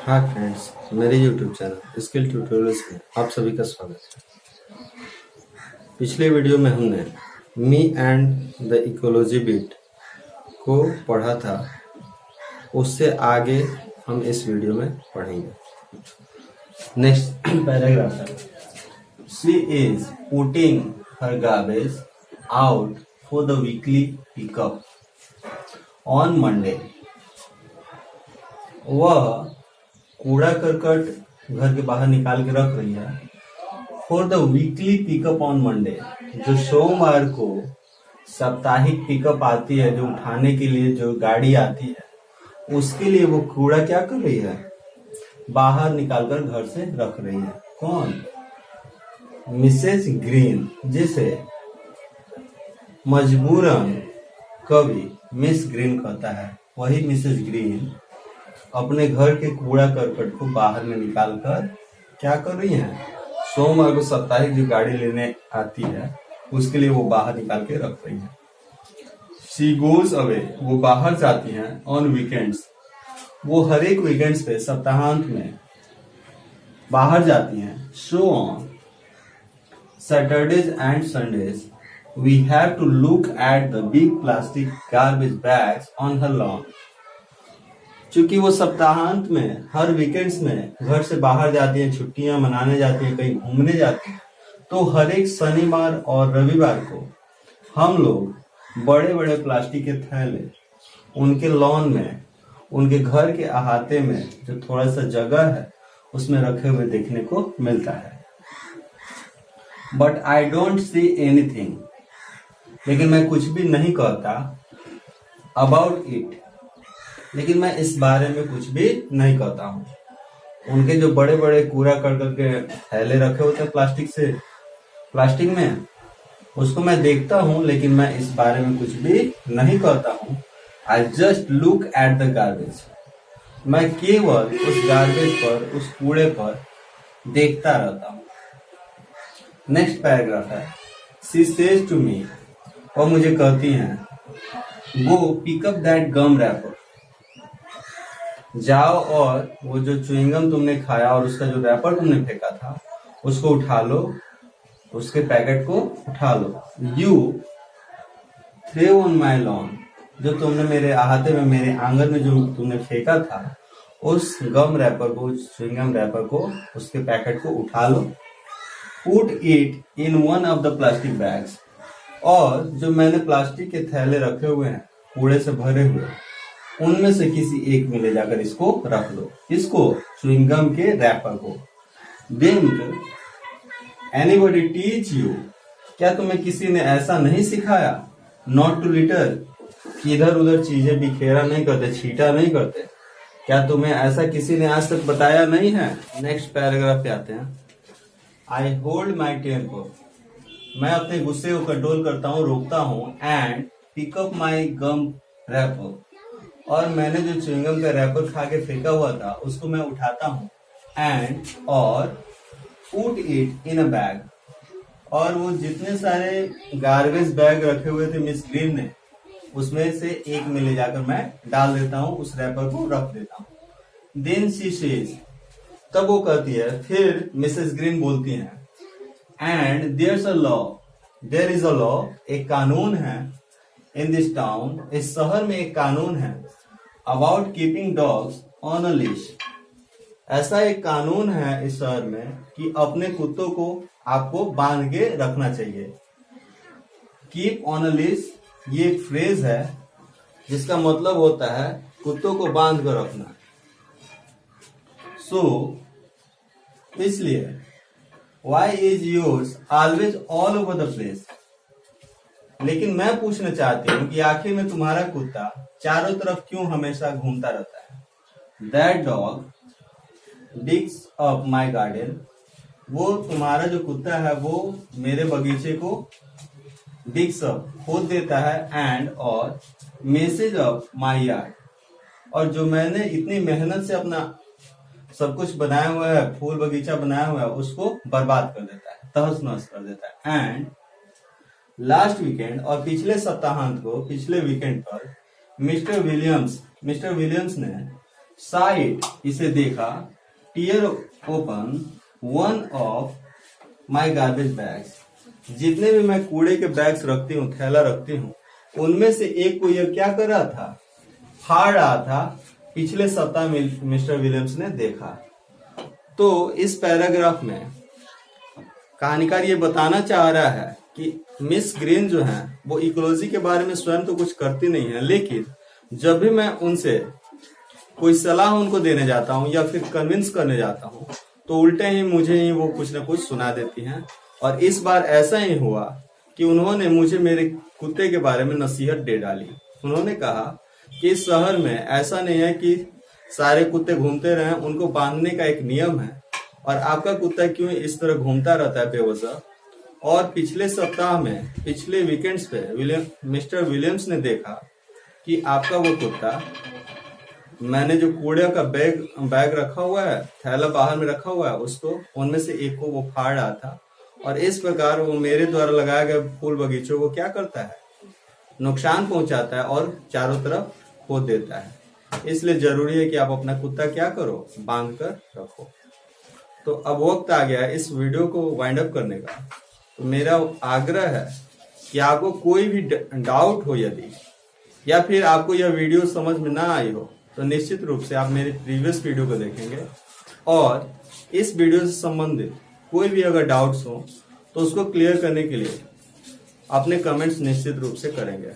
Hi friends, मेरे YouTube channel skill tutorials में आप सभी का स्वागत है। पिछले वीडियो में हमने me and the ecology bit को पढ़ा था। उससे आगे हम इस वीडियो में पढ़ेंगे। नेक्स्ट पैराग्राफ है, she is putting her garbage out for the weekly pickup on Monday. वह कूड़ा करकट घर के बाहर निकाल के रख रही है for the weekly pickup on Monday, जो सोमवार को साप्ताहिक पिकअप आती है, जो उठाने के लिए जो गाड़ी आती है, उसके लिए वो कूड़ा क्या कर रही है, बाहर निकालकर घर से रख रही है। कौन? मिसेस ग्रीन, जिसे मजबूरन कवि मिस ग्रीन कहता है। वही मिसेस ग्रीन अपने घर के कूड़ा करकट को बाहर में निकाल कर क्या कर रही है, सोमवार को साप्ताहिक जो गाड़ी लेने आती है उसके लिए वो बाहर निकाल के रख रही है। शी गोज अवे, वो बाहर जाती हैं ऑन वीकेंड्स, वो हर एक वीकेंड्स पे सप्ताहांत में बाहर जाती हैं। So on Saturdays and Sundays we have to look at the big plastic garbage bags on her lawn. क्योंकि वो सप्ताहांत में हर वीकेंड्स में घर से बाहर जाती हैं, छुट्टियां मनाने जाती हैं, कहीं घूमने जाती हैं, तो हर एक शनिवार और रविवार को हम लोग बड़े बड़े प्लास्टिक के थैले उनके लॉन में, उनके घर के अहाते में जो थोड़ा सा जगह है उसमें रखे हुए देखने को मिलता है। But I don't see anything, लेकिन मैं कुछ भी नहीं कहता अबाउट इट, लेकिन मैं इस बारे में कुछ भी नहीं कहता हूँ। उनके जो बड़े बड़े कूड़ा करकट के थैले रखे होते हैं प्लास्टिक में, उसको मैं देखता हूँ, लेकिन मैं इस बारे में कुछ भी नहीं कहता हूँ। I just look at the garbage, मैं केवल उस गार्बेज पर, उस कूड़े पर देखता रहता हूँ। नेक्स्ट पैराग्राफ है, शी सेज टू मी, और मुझे कहती हैं, go pick up that gum wrapper, जाओ और वो जो च्युइंगम तुमने खाया और उसका जो रैपर तुमने फेंका था उसको उठा लो, उसके पैकेट को उठा लो। You throw on my lawn, जो तुमने मेरे अहाते में, मेरे आंगन में जो तुमने फेंका था, उस गम रैपर को, च्युइंगम रैपर को, उसके पैकेट को उठा लो। Put it in one of the plastic bags, और जो मैंने प्लास्टिक के थैले रखे हुए हैं कूड़े से भरे हुए, उनमें से किसी एक में ले जाकर इसको रख दो, इसको च्युइंगम के रैपर को। Didn't anybody teach you, क्या तुम्हें किसी ने ऐसा नहीं सिखाया, नॉट टू लिटर, कि इधर उधर चीजें बिखेरा नहीं करते, छीटा नहीं करते? क्या तुम्हें ऐसा किसी ने आज तक बताया नहीं है? नेक्स्ट पैराग्राफ पे आते हैं। आई होल्ड माई टेम्पर, मैं अपने गुस्से को कंट्रोल करता हूँ, रोकता हूँ। And pick up my gum wrapper, और मैंने जो च्युइंगम का रैपर खा के फेंका हुआ था उसको मैं उठाता हूँ। एंड और put it in a bag, और वो जितने सारे गार्बेज बैग रखे हुए थे मिस ग्रीन ने, उसमें से एक में ले जाकर मैं डाल देता हूँ, उस रैपर को रख देता हूँ। देन शी सेज, तब वो कहती है, फिर मिसेस ग्रीन बोलती हैं, and there a law, there is a law, एक कानून है, इन दिस टाउन, इस शहर में एक कानून है, about keeping dogs on a leash, ऐसा एक कानून है इस शहर में कि अपने कुत्तों को आपको बांध के रखना चाहिए। कीप ऑन अ लीश, ये एक फ्रेज है जिसका मतलब होता है कुत्तों को बांध कर रखना। सो इसलिए why is yours always all over the place, लेकिन मैं पूछना चाहती हूँ कि आखिर में तुम्हारा कुत्ता चारों तरफ क्यों हमेशा घूमता रहता है? That dog digs up my garden, वो तुम्हारा जो कुत्ता है वो मेरे बगीचे को डिग्स अप, खोद देता है, एंड और मेसेज अप माई यार्ड, और जो मैंने इतनी मेहनत से अपना सब कुछ बनाया हुआ है, फूल बगीचा बनाया हुआ है, उसको बर्बाद कर देता है, तहस नहस कर देता है। एंड लास्ट वीकेंड, और पिछले सप्ताहांत को, पिछले वीकेंड पर मिस्टर विलियम्स ने साइट इसे देखा, tear open one of my garbage bags, जितने भी मैं कूड़े के बैग्स रखती हूँ, थैला रखती हूँ, उनमें से एक को यह क्या कर रहा था, फाड़ रहा था। पिछले सप्ताह मिस्टर विलियम्स ने देखा। तो इस पैराग्राफ में कहानीकार ये बताना चाह रहा है कि मिस ग्रीन जो है वो इकोलॉजी के बारे में स्वयं तो कुछ करती नहीं है, लेकिन जब भी मैं उनसे कोई सलाह उनको देने जाता हूँ या फिर कन्विंस करने जाता हूँ तो उल्टे ही मुझे ही वो कुछ न कुछ सुना देती हैं। और इस बार ऐसा ही हुआ कि उन्होंने मुझे मेरे कुत्ते के बारे में नसीहत दे डाली। उन्होंने कहा कि इस शहर में ऐसा नहीं है कि सारे कुत्ते घूमते रहें, उनको बांधने का एक नियम है और आपका कुत्ता क्यों इस तरह घूमता रहता है बेवजह। और पिछले सप्ताह में, पिछले वीकेंड्स पे मिस्टर विलियम्स ने देखा कि आपका वो कुत्ता, मैंने जो कूड़े का बैग रखा हुआ है, थैला बाहर में रखा हुआ है, उसको उनमें से एक को वो फाड़ रहा था और इस प्रकार वो मेरे द्वारा लगाए गए फूल बगीचों को क्या करता है, नुकसान पहुंचाता है और चारों तरफ खोद देता है। इसलिए जरूरी है कि आप अपना कुत्ता क्या करो, बांध कर रखो। तो अब वक्त आ गया है इस वीडियो को वाइंड अप करने का। तो मेरा आग्रह है कि आपको कोई भी डाउट हो यदि, या फिर आपको यह वीडियो समझ में ना आई हो, तो निश्चित रूप से आप मेरे प्रीवियस वीडियो को देखेंगे और इस वीडियो से संबंधित कोई भी अगर डाउट्स हो तो उसको क्लियर करने के लिए अपने कमेंट्स निश्चित रूप से करेंगे।